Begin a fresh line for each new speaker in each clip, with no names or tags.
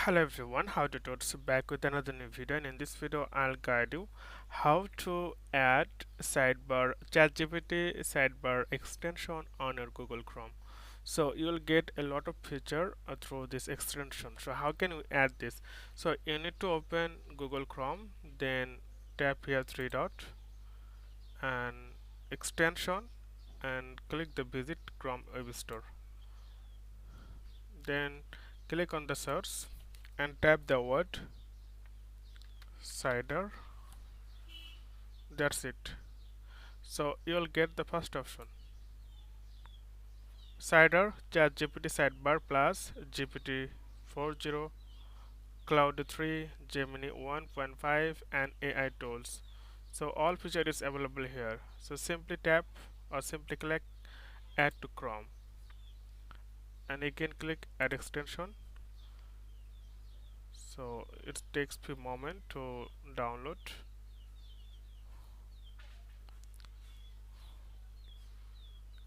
Hello everyone, how to Tuts back with another new video, and in this video I'll guide you how to add sidebar ChatGPT sidebar extension on your Google Chrome. So you'll get a lot of feature through this extension. So how can we add this? So you need to open Google Chrome, then tap here three dot and extension and click the visit Chrome web store. Then click on the search and tap the word cider. That's it. So you'll get the first option, cider ChatGPT sidebar plus GPT 4o, Claude 3, Gemini 1.5 and AI tools. So all feature is available here. So simply tap or simply click add to Chrome and again click add extension. So it takes few moments to download.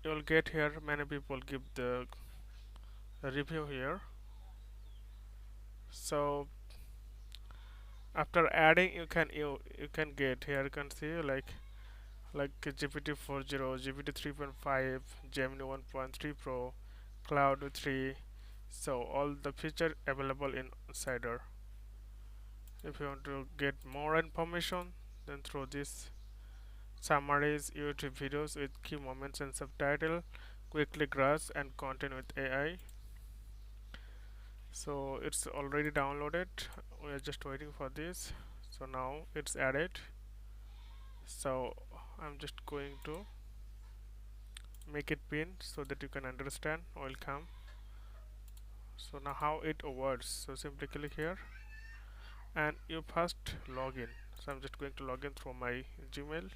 You'll get here many people give the review here. So after adding you can get here, you can see like GPT 4o, GPT 3.5, Gemini 1.3 Pro, Cloud 3. So all the feature available in Cider. If you want to get more information, then through this summaries YouTube videos with key moments and subtitle, quickly grasp and content with AI. So it's already downloaded, we are just waiting for this. So now it's added. So I'm just going to make it pin so that you can understand. Welcome. So now how it works, so simply click here and you first log in. So I'm just going to log in through my Gmail.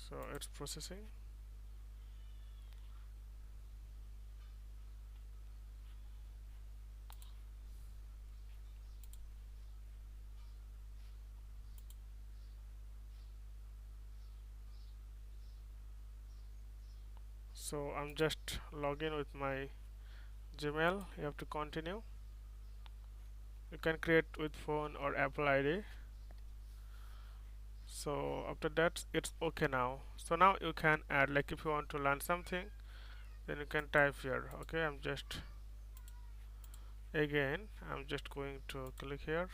So it's processing. So I'm just logging with my Gmail. You have to continue. You can create with phone or Apple ID. So after that it's okay now. So now you can add, like if you want to learn something, then you can type here. Okay, I'm just going to click here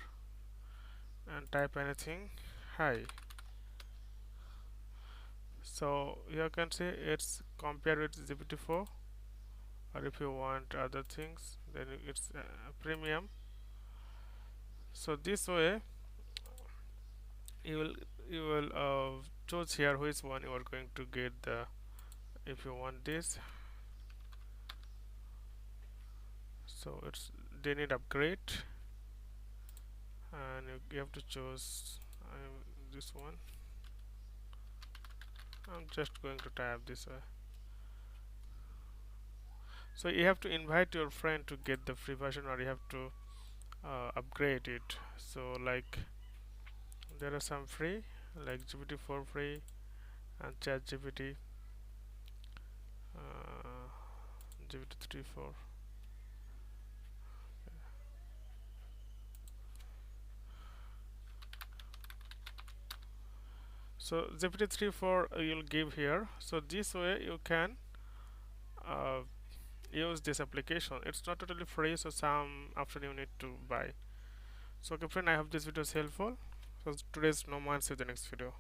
and type anything. Hi. So you can see it's compared with GPT-4, or if you want other things then it's premium. So this way you will choose here which one you are going to get. The if you want this, so it's they need upgrade and you have to choose this one. I'm just going to type this way. So you have to invite your friend to get the free version, or you have to upgrade it. So like there are some free like GPT-4 free and ChatGPT uh, GPT 3.4. So GPT 3.4 you'll give here. So this way you can uh, use this application. It's not totally free, so some option you need to buy. So okay friend, I hope this video is helpful. So today's no more, see you in the next video.